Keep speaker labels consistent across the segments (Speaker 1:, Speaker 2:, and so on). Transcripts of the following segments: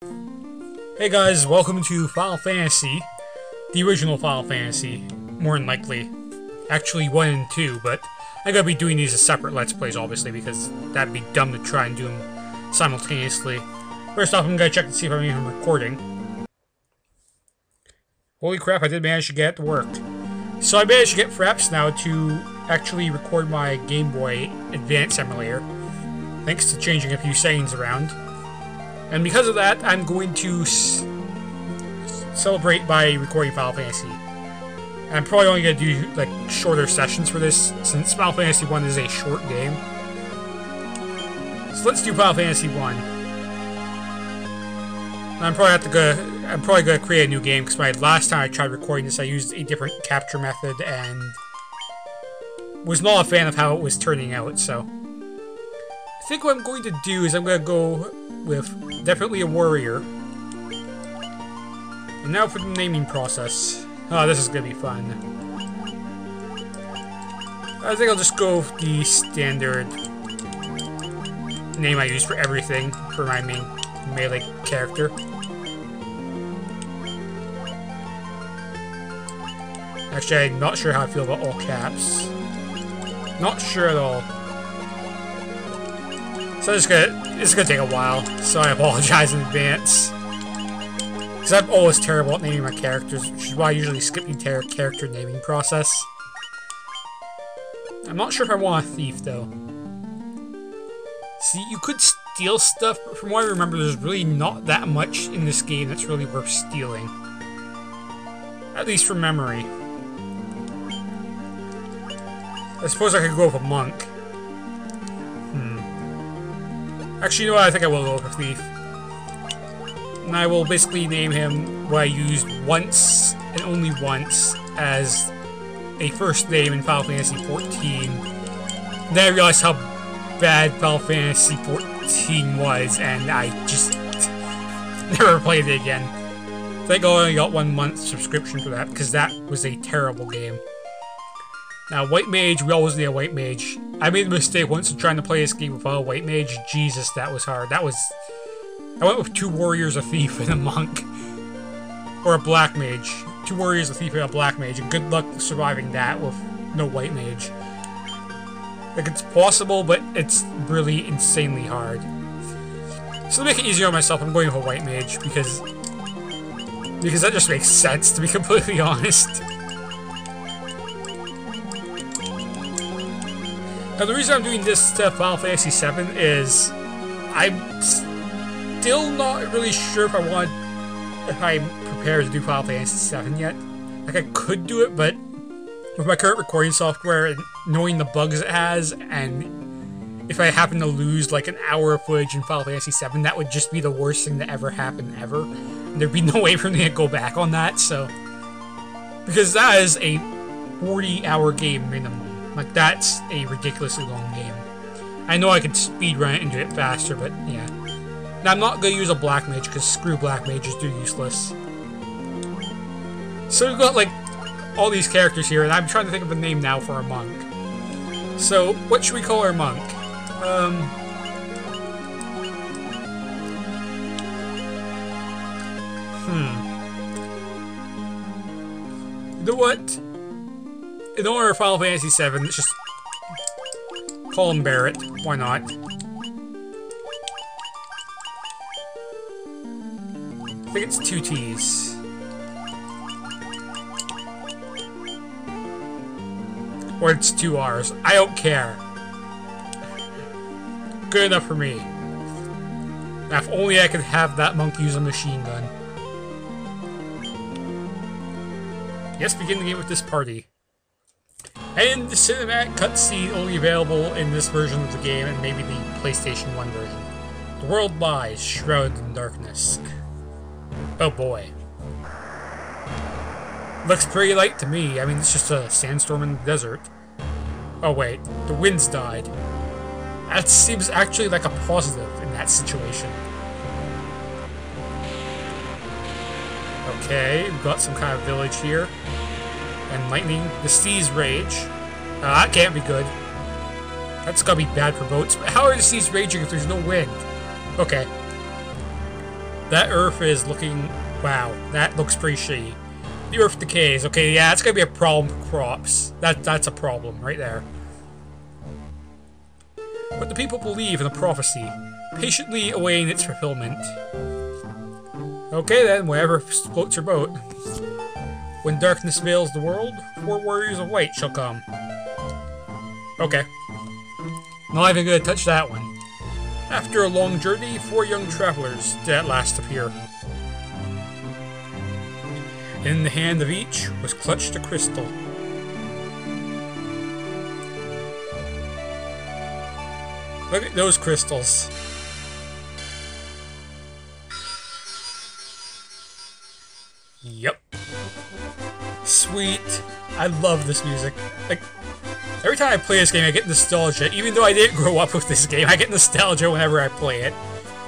Speaker 1: Hey guys, welcome to Final Fantasy. The original Final Fantasy, more than likely. Actually 1 and 2, but I'm gonna be doing these as separate Let's Plays, obviously, because that'd be dumb to try and do them simultaneously. First off, I'm gonna check to see if I'm even recording. Holy crap, I did manage to get it to work. So I managed to get Fraps now to actually record my Game Boy Advance emulator, thanks to changing a few settings around. And because of that, I'm going to celebrate by recording Final Fantasy. And I'm probably only going to do like shorter sessions for this, since Final Fantasy 1 is a short game. So let's do Final Fantasy 1. I'm probably gonna create a new game, because my last time I tried recording this, I used a different capture method and was not a fan of how it was turning out. So I think what I'm going to do is I'm going to go with definitely a warrior. And now for the naming process. Oh, this is gonna be fun. I think I'll just go with the standard name I use for everything for my main melee character. Actually, I'm not sure how I feel about all caps. Not sure at all. So it's gonna take a while, so I apologize in advance. Because I'm always terrible at naming my characters, which is why I usually skip the entire character naming process. I'm not sure if I want a thief, though. See, you could steal stuff, but from what I remember, there's really not that much in this game that's really worth stealing. At least from memory. I suppose I could go with a monk. Actually, you know what? I think I will go with a thief. And I will basically name him what I used once, and only once, as a first name in Final Fantasy XIV. Then I realized how bad Final Fantasy XIV was, and I just never played it again. I think I only got 1 month subscription for that, because that was a terrible game. Now, White Mage, we always need a White Mage. I made a mistake once in trying to play this game without a White Mage. Jesus, that was hard. I went with 2 warriors, a thief, and a monk. Or a black mage. 2 warriors, a thief, and a black mage. And good luck surviving that with no White Mage. Like, it's possible, but it's really insanely hard. So to make it easier on myself, I'm going with a White Mage, because that just makes sense, to be completely honest. Now, the reason I'm doing this to Final Fantasy VII is I'm still not really sure if I'm prepared to do Final Fantasy VII yet. Like, I could do it, but with my current recording software and knowing the bugs it has, and if I happen to lose like an hour of footage in Final Fantasy VII, that would just be the worst thing that ever happened ever. And there'd be no way for me to go back on that, so... Because that is a 40-hour game minimum. Like, that's a ridiculously long game. I know I could speedrun it and do it faster, but yeah. Now, I'm not going to use a Black Mage, because screw Black Mages, they're useless. So we've got, like, all these characters here, and I'm trying to think of a name now for a monk. So, what should we call our monk? You know what? In honor of Final Fantasy VII, let's just call him Barrett. Why not? I think it's 2 T's. Or it's 2 R's. I don't care. Good enough for me. Now, if only I could have that monk use a machine gun. Yes, begin the game with this party. And the cinematic cutscene only available in this version of the game and maybe the PlayStation 1 version. The world lies, shrouded in darkness. Oh boy. Looks pretty light to me. I mean, it's just a sandstorm in the desert. Oh wait, the wind's died. That seems actually like a positive in that situation. Okay, we've got some kind of village here. And lightning, the seas rage. That can't be good. That's gotta be bad for boats. But how are the seas raging if there's no wind? Okay. That earth is looking... Wow, that looks pretty shitty. The earth decays. Okay, yeah, it's gonna be a problem for crops. That's a problem right there. But the people believe in the prophecy, patiently awaiting its fulfillment. Okay then, whatever floats your boat. When darkness veils the world, 4 warriors of light shall come. Okay. Not even gonna touch that one. After a long journey, 4 young travelers did at last appear. In the hand of each was clutched a crystal. Look at those crystals. Yep. Sweet. I love this music. Like, every time I play this game, I get nostalgia. Even though I didn't grow up with this game, I get nostalgia whenever I play it.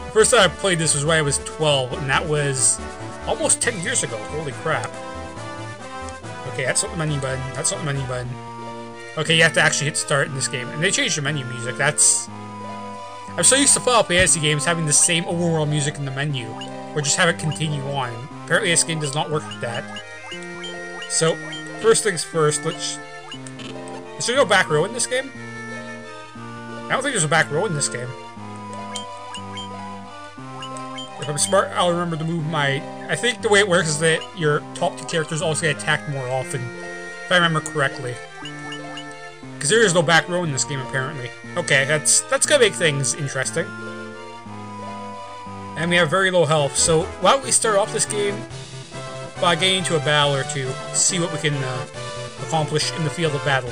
Speaker 1: The first time I played this was when I was 12, and that was almost 10 years ago. Holy crap. Okay, that's not the menu button. That's not the menu button. Okay, you have to actually hit start in this game. And they changed the menu music. That's... I'm so used to Final Fantasy games having the same overall music in the menu, or just have it continue on. Apparently this game does not work with that. So, first things first, let's... Is there no back row in this game? I don't think there's a back row in this game. If I'm smart, I'll remember to move my... I think the way it works is that your top 2 characters also get attacked more often, if I remember correctly. Because there is no back row in this game, apparently. Okay, that's gonna make things interesting. And we have very low health, so why don't we start off this game by getting into a battle or two, see what we can accomplish in the field of battle.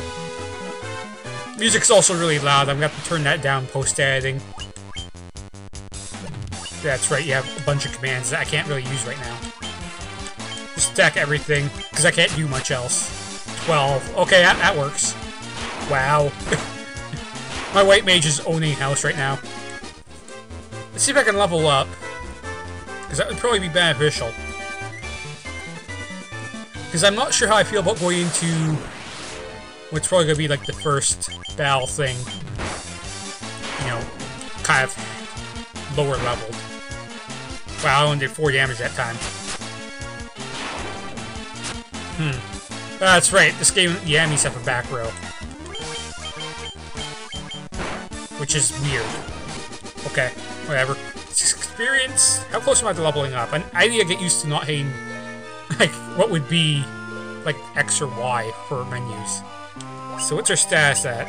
Speaker 1: Music's also really loud, I'm gonna have to turn that down post-editing. That's right, you have a bunch of commands that I can't really use right now. Just attack everything, because I can't do much else. 12. Okay, that works. Wow. My white mage is owning house right now. Let's see if I can level up, because that would probably be beneficial. Because I'm not sure how I feel about going into what's probably going to be like the first battle thing. You know, kind of lower leveled. Wow, I only did 4 damage that time. That's right, this game, the enemies have a back row. Which is weird. Okay, whatever. Experience. How close am I to leveling up? I need to get used to not hating, like, what would be, like, X or Y for menus. So what's our status at?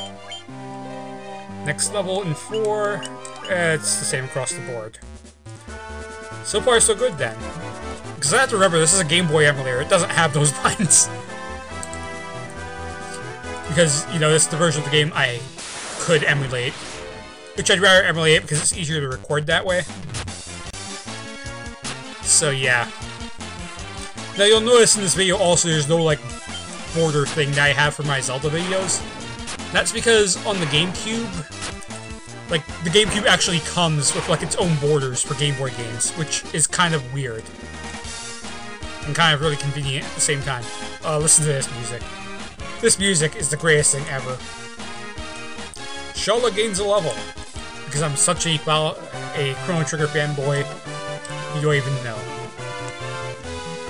Speaker 1: Next level in 4. It's the same across the board. So far, so good then. Because I have to remember, this is a Game Boy emulator. It doesn't have those buttons. Because, you know, this is the version of the game I could emulate. Which I'd rather emulate because it's easier to record that way. So yeah. Now you'll notice in this video also there's no like border thing that I have for my Zelda videos. That's because on the GameCube, like the GameCube actually comes with like its own borders for Game Boy games, which is kind of weird. And kind of really convenient at the same time. Listen to this music. This music is the greatest thing ever. Shala gains a level. Because I'm such a Chrono Trigger fanboy, you don't even know.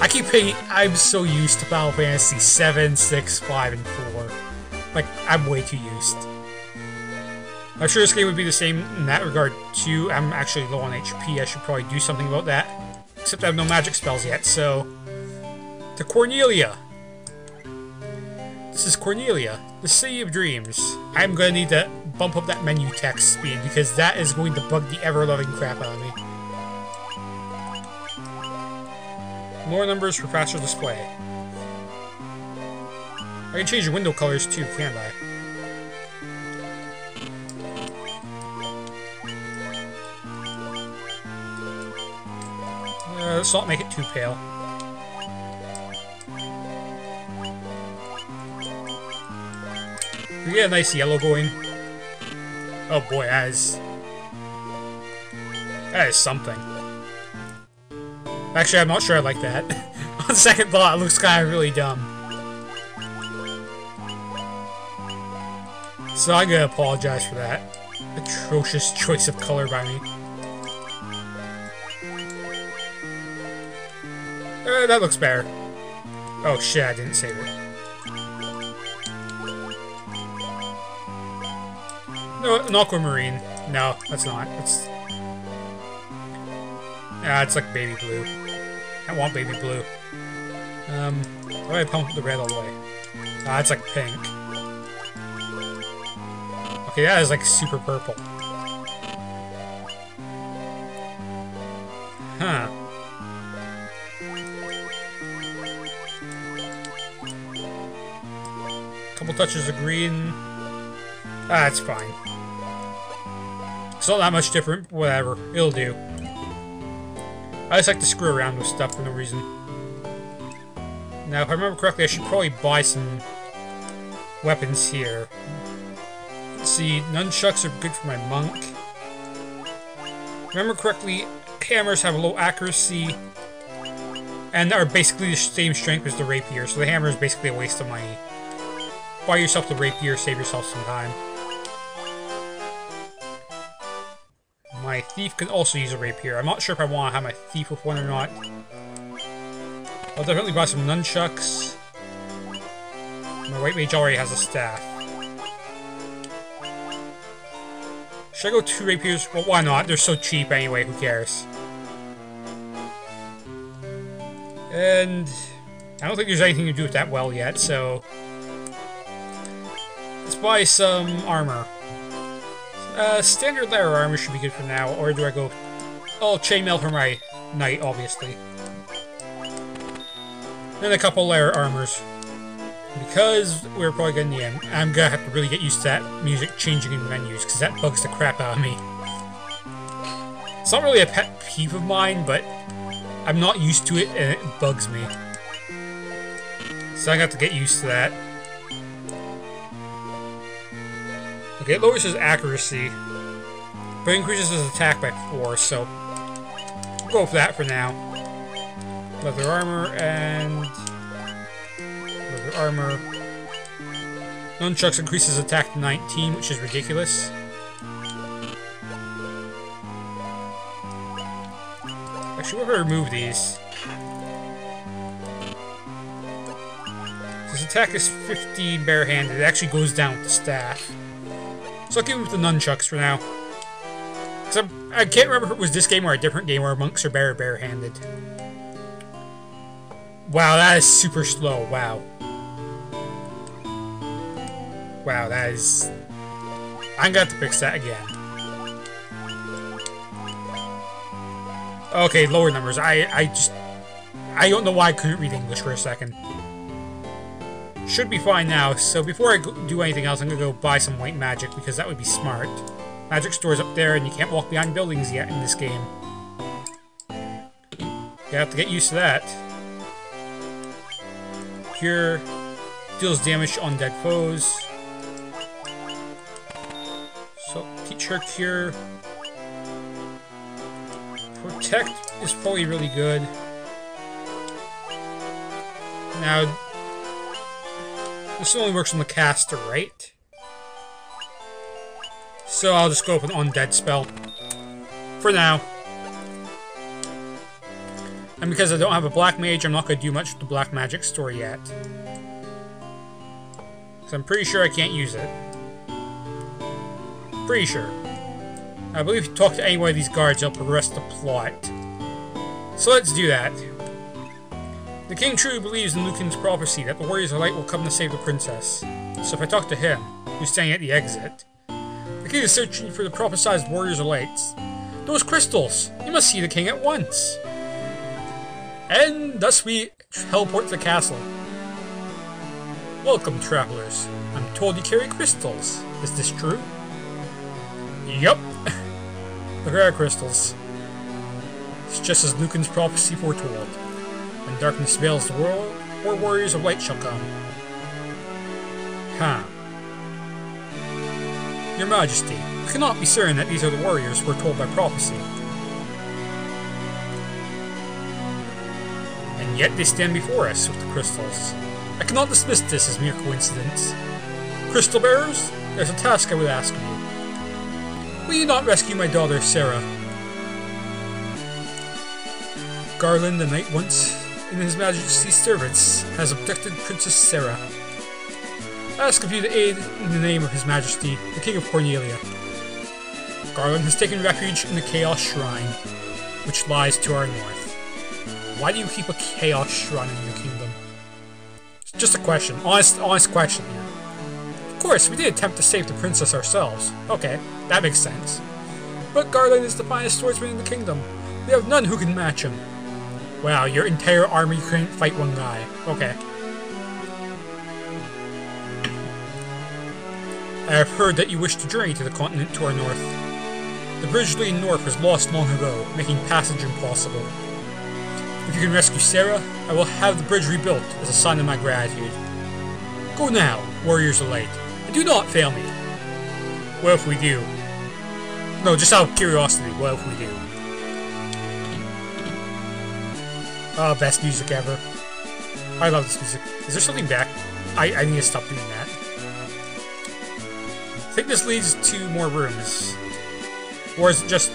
Speaker 1: I keep thinking I'm so used to Final Fantasy 7, 6, 5, and 4. Like, I'm way too used. I'm sure this game would be the same in that regard too. I'm actually low on HP, I should probably do something about that. Except I have no magic spells yet, so... To Cornelia! This is Cornelia, the City of Dreams. I'm gonna need to bump up that menu text speed, because that is going to bug the ever-loving crap out of me. More numbers for faster display. I can change the window colors too, can't I? Let's not make it too pale. We get a nice yellow going. Oh boy, that is something. Actually, I'm not sure I like that. On second thought, it looks kind of really dumb. So I'm gonna apologize for that. Atrocious choice of color by me. That looks better. Oh shit, I didn't save it. No, an aquamarine. No, that's not. It's... it's like baby blue. I want baby blue. Why do I pump the red all the way? It's like pink. Okay, that is like super purple. Huh. Couple touches of green. That's fine. It's not that much different, whatever. It'll do. I just like to screw around with stuff for no reason. Now, if I remember correctly, I should probably buy some weapons here. Let's see, nunchucks are good for my monk. Remember correctly, hammers have a low accuracy and are basically the same strength as the rapier, so the hammer is basically a waste of money. Buy yourself the rapier, save yourself some time. My thief can also use a rapier. I'm not sure if I want to have my thief with one or not. I'll definitely buy some nunchucks. My white mage already has a staff. Should I go 2 rapiers? Well, why not? They're so cheap anyway, who cares? And I don't think there's anything to do with that well yet, so... let's buy some armor. Standard layer armor should be good for now, or do I go... oh, chainmail for my knight, obviously. And a couple layer armors. Because we're probably getting the end, I'm gonna have to really get used to that music changing in menus, because that bugs the crap out of me. It's not really a pet peeve of mine, but I'm not used to it, and it bugs me. So I have to get used to that. Okay, it lowers his accuracy, but increases his attack by 4, so we'll go with that for now. Leather armor and... leather armor. Nunchucks increases attack to 19, which is ridiculous. Actually, what if I remove these? His attack is 15 barehanded. It actually goes down with the staff. So I'll give him with the nunchucks for now. Because I can't remember if it was this game or a different game where monks are barehanded. Wow, that is super slow. Wow. Wow, that is... I'm gonna have to fix that again. Okay, lower numbers. I don't know why I couldn't read English for a second. Should be fine now, so before I do anything else, I'm gonna go buy some white magic, because that would be smart. Magic store's up there, and you can't walk behind buildings yet in this game. You have to get used to that. Cure deals damage to undead foes. So, teach her Cure. Protect is probably really good. Now, this only works on the caster, right? So I'll just go with an undead spell. For now. And because I don't have a black mage, I'm not going to do much with the black magic store yet. So I'm pretty sure I can't use it. Pretty sure. I believe if you talk to any one of these guards, they'll progress the plot. So let's do that. The king truly believes in Lucan's prophecy that the Warriors of Light will come to save the princess. So if I talk to him, who's standing at the exit, the king is searching for the prophesized Warriors of Light. Those crystals! You must see the king at once! And thus we teleport to the castle. Welcome, travelers. I'm told you carry crystals. Is this true? Yup. Look at our crystals. It's just as Lucan's prophecy foretold. When darkness veils the world, more warriors of light shall come. Huh. Your Majesty, you cannot be certain that these are the warriors foretold by prophecy. And yet they stand before us with the crystals. I cannot dismiss this as mere coincidence. Crystal bearers, there's a task I would ask of you. Will you not rescue my daughter, Sarah? Garland, the knight once in His Majesty's servants has abducted Princess Sarah. Ask of you to aid in the name of His Majesty, the King of Cornelia. Garland has taken refuge in the Chaos Shrine, which lies to our north. Why do you keep a Chaos Shrine in your kingdom? It's just a question. Honest question here. Of course, we did attempt to save the princess ourselves. Okay, that makes sense. But Garland is the finest swordsman in the kingdom. We have none who can match him. Wow, your entire army couldn't fight one guy. Okay. I have heard that you wish to journey to the continent to our north. The bridge leading north was lost long ago, making passage impossible. If you can rescue Sarah, I will have the bridge rebuilt as a sign of my gratitude. Go now, warriors of light, and do not fail me. What if we do? No, just out of curiosity, what if we do? Oh, best music ever. I love this music. Is there something back? I need to stop doing that. I think this leads to more rooms. Or is it just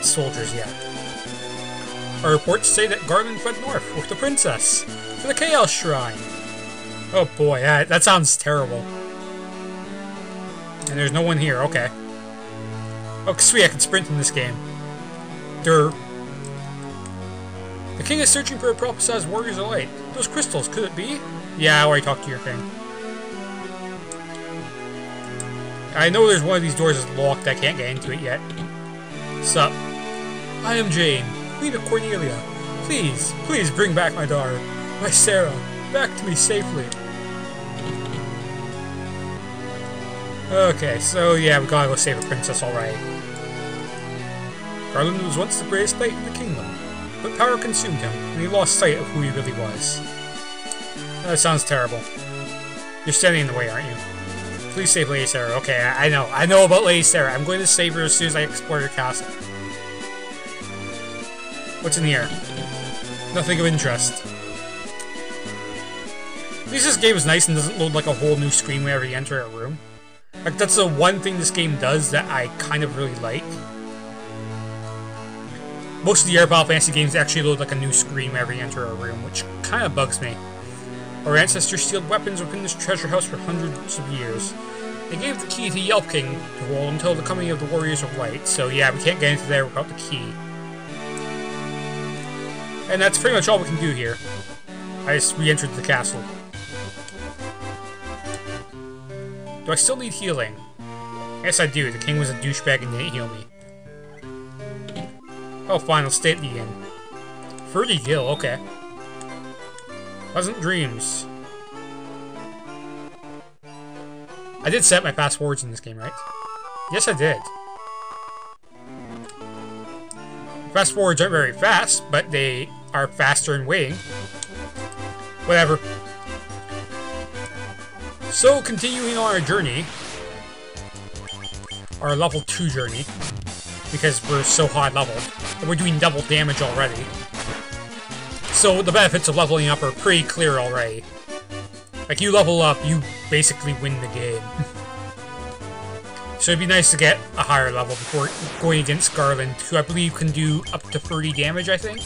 Speaker 1: soldiers yet? Our reports say that Garland fled north with the princess to the Chaos Shrine. Oh boy, that sounds terrible. And there's no one here, okay. Oh, sweet, I can sprint in this game. Durr. The king is searching for a prophesized warriors of light. Those crystals, could it be? Yeah, I already talked to your thing. I know there's one of these doors is locked, I can't get into it yet. Sup? I am Jane, Queen of Cornelia. Please, please bring back my daughter, my Sarah, back to me safely. Okay, so yeah, we gotta go save a princess, alright. Garland was once the greatest knight in the kingdom, but power consumed him, and he lost sight of who he really was. That sounds terrible. You're standing in the way, aren't you? Please save Lady Sarah. Okay, I know about Lady Sarah. I'm going to save her as soon as I explore your castle. What's in here? Nothing of interest. At least this game is nice and doesn't load like a whole new screen whenever you enter a room. Like, that's the one thing this game does that I kind of really like. Most of the Final Fantasy games actually load like a new screen whenever you enter a room, which kind of bugs me. Our ancestors sealed weapons within this treasure house for hundreds of years. They gave the key to Yelp King to hold until the coming of the Warriors of Light, so yeah, we can't get into there without the key. And that's pretty much all we can do here. I just re-entered the castle. Do I still need healing? Yes, I do. The king was a douchebag and didn't heal me. Oh, fine, I'll stay at the inn. Fruity Gill, okay. Pleasant dreams. I did set my fast forwards in this game, right? Yes, I did. Fast forwards aren't very fast, but they are faster in waiting. Whatever. So, continuing on our journey, our level 2 journey, because we're so high leveled, and we're doing double damage already. So the benefits of leveling up are pretty clear already. Like, you level up, you basically win the game. So it'd be nice to get a higher level before going against Garland, who I believe can do up to 30 damage, I think.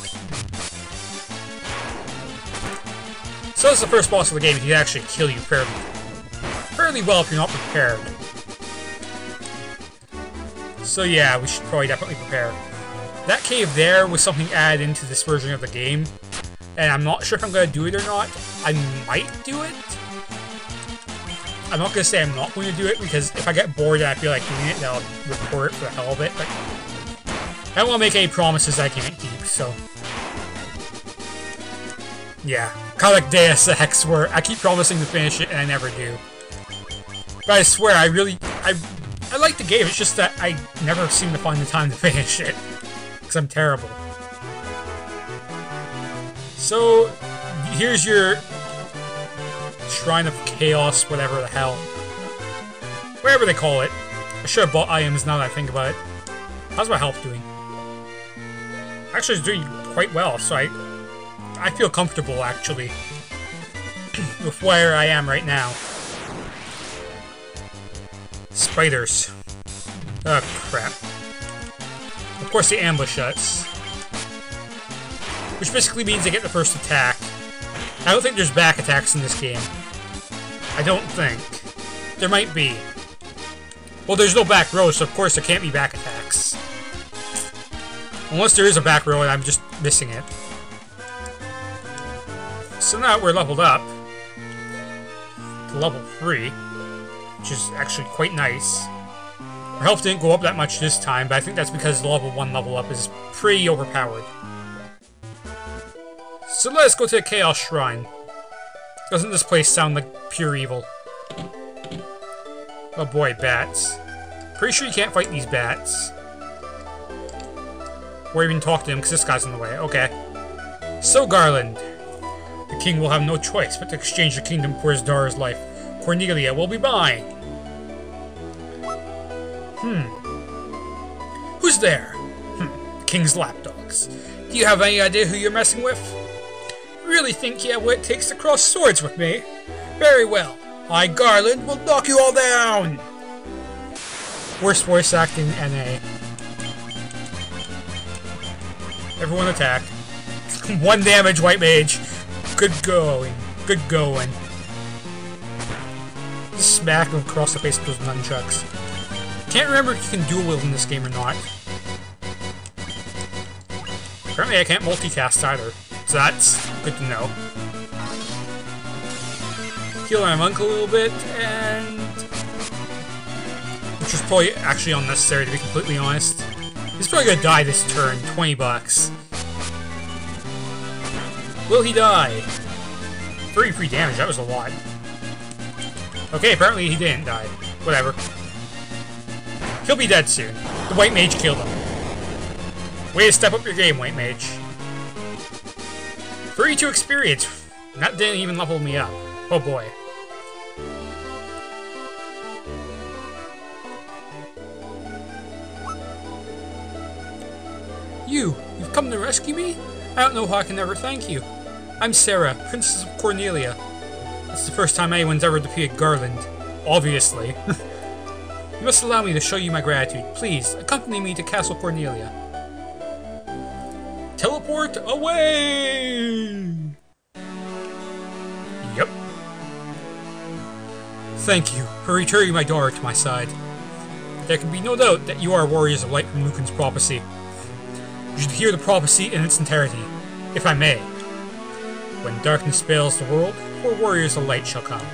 Speaker 1: So as the first boss of the game, he'd actually kill you fairly well if you're not prepared. So yeah, we should probably definitely prepare. That cave there was something added into this version of the game, and I'm not sure if I'm going to do it or not. I might do it. I'm not going to say I'm not going to do it, because if I get bored and I feel like doing it, then I'll record it for the hell of it, but I don't want to make any promises I can't keep, so... Yeah, kind of like Deus Ex, where I keep promising to finish it and I never do. But I swear, I like the game, it's just that I never seem to find the time to finish it. Because I'm terrible. So, here's your Shrine of Chaos, whatever the hell. Whatever they call it. I should have bought items now that I think about it. How's my health doing? Actually, it's doing quite well, so I feel comfortable, actually, with where I am right now. Spiders. Oh, crap. Of course, they ambush us. Which basically means they get the first attack. I don't think there's back attacks in this game. I don't think. There might be. Well, there's no back row, so of course there can't be back attacks. Unless there is a back row and I'm just missing it. So now we're leveled up to level 3, which is actually quite nice. Our health didn't go up that much this time, but I think that's because the level 1 level up is pretty overpowered. So let's go to the Chaos Shrine. Doesn't this place sound like pure evil? Oh boy, bats. Pretty sure you can't fight these bats. Or even talk to them, because this guy's in the way. Okay. So, Garland. The king will have no choice but to exchange the kingdom for his daughter's life. Cornelia will be mine. Who's there? The king's lapdogs. Do you have any idea who you're messing with? Really think you have what it takes to cross swords with me? Very well. I, Garland, will knock you all down! Worst voice acting NA. Everyone attack. 1 damage, White Mage. Good going. Good going. Just smack him across the face with those nunchucks. Can't remember if you can dual wield in this game or not. Apparently I can't multicast either, so that's good to know. Heal my monk a little bit, and... which is probably actually unnecessary, to be completely honest. He's probably gonna die this turn. 20 bucks. Will he die? 33 damage, that was a lot. Okay, apparently he didn't die. Whatever. He'll be dead soon. The White Mage killed him. Way to step up your game, White Mage. 32 experience. That didn't even level me up. Oh boy. You've come to rescue me? I don't know how I can ever thank you. I'm Sarah, Princess of Cornelia. That's the first time anyone's ever defeated Garland. Obviously. You must allow me to show you my gratitude. Please, accompany me to Castle Cornelia. Teleport away! Yep. Thank you for returning my daughter to my side. There can be no doubt that you are warriors of light from Lucan's prophecy. You should hear the prophecy in its entirety, if I may. When darkness veils the world, 4 warriors of light shall come.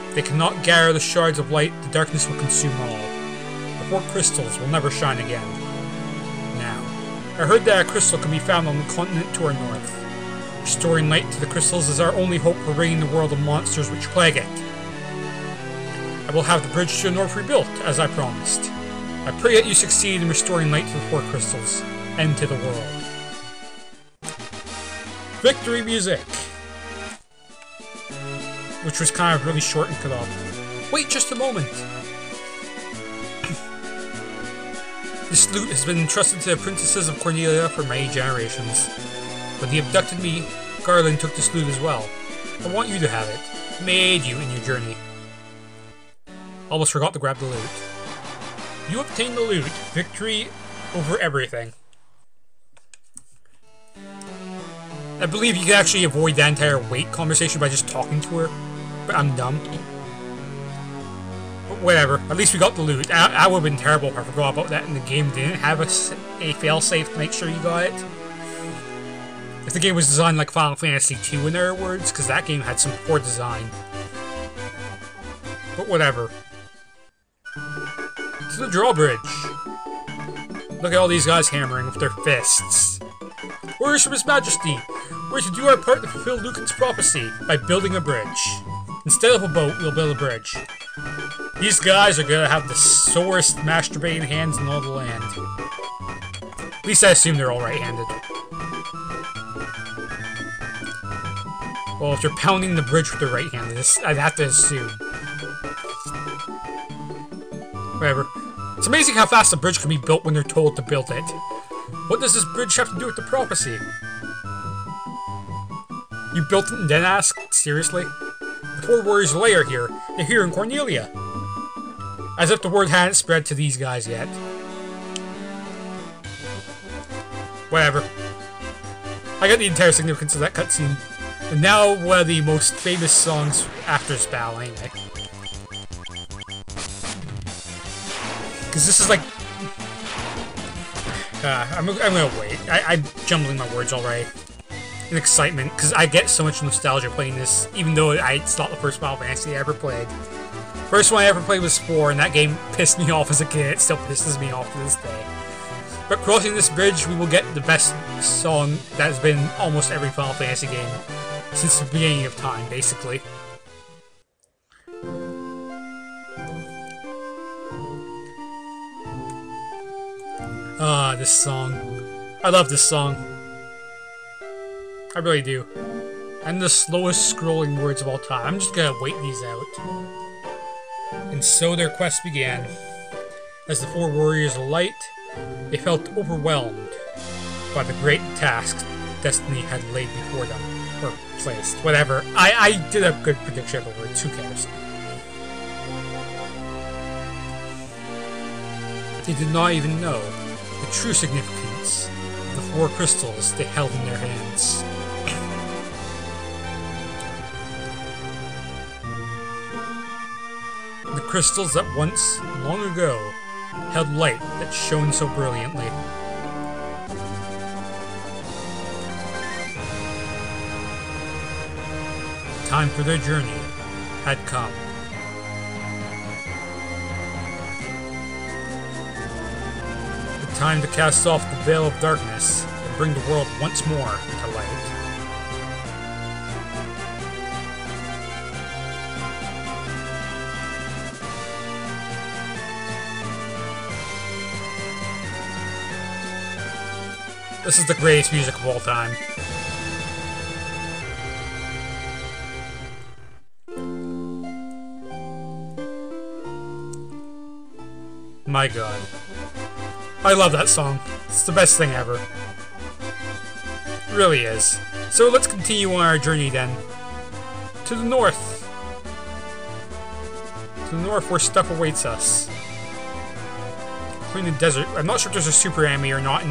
Speaker 1: If they cannot gather the shards of light, the darkness will consume all. The 4 crystals will never shine again. Now, I heard that a crystal can be found on the continent to our north. Restoring light to the crystals is our only hope for ridding the world of monsters which plague it. I will have the bridge to the north rebuilt, as I promised. I pray that you succeed in restoring light to the 4 crystals, and to the world. Victory music! Which was kind of really short and cut off. Wait just a moment! This loot has been entrusted to the princesses of Cornelia for many generations. When he abducted me, Garland took this loot as well. I want you to have it. May aid you in your journey. Almost forgot to grab the loot. You obtain the loot. Victory over everything. I believe you can actually avoid that entire wait conversation by just talking to her, but I'm dumb. But whatever, at least we got the loot. I would have been terrible if I forgot about that and the game didn't have a failsafe to make sure you got it. If the game was designed like Final Fantasy II in their words, because that game had some poor design. But whatever. To the drawbridge. Look at all these guys hammering with their fists. Orders from His Majesty! We're to do our part to fulfill Lucan's prophecy by building a bridge. Instead of a boat, we'll build a bridge. These guys are gonna have the sorest masturbating hands in all the land. At least I assume they're all right-handed. Well, if they're pounding the bridge with their right hand, I'd have to assume. Whatever. It's amazing how fast a bridge can be built when they're told to build it. What does this bridge have to do with the prophecy? You built it and then asked? Seriously? The 4 warriors' lair here. They're here in Cornelia. As if the word hadn't spread to these guys yet. Whatever. I get the entire significance of that cutscene. And now one of the most famous songs after this battle, anyway. Because this is like... I'm gonna wait. I'm jumbling my words already. In excitement, because I get so much nostalgia playing this, even though it's not the first Final Fantasy I ever played. First one I ever played was 4, and that game pissed me off as a kid. It still pisses me off to this day. But crossing this bridge, we will get the best song that has been in almost every Final Fantasy game since the beginning of time, basically. Ah, this song. I love this song. I really do. And the slowest scrolling words of all time. I'm just gonna wait these out. And so their quest began. As the 4 warriors of light, they felt overwhelmed by the great task destiny had laid before them. Or placed. Whatever. I did a good prediction of the words. Who cares? They did not even know the true significance of the 4 crystals they held in their hands. The crystals that once, long ago, held light that shone so brilliantly. The time for their journey had come. The time to cast off the veil of darkness and bring the world once more to light. This is the greatest music of all time. My god. I love that song. It's the best thing ever. It really is. So let's continue on our journey then. To the north. To the north where stuff awaits us. Including the desert. I'm not sure if there's a super enemy or not in this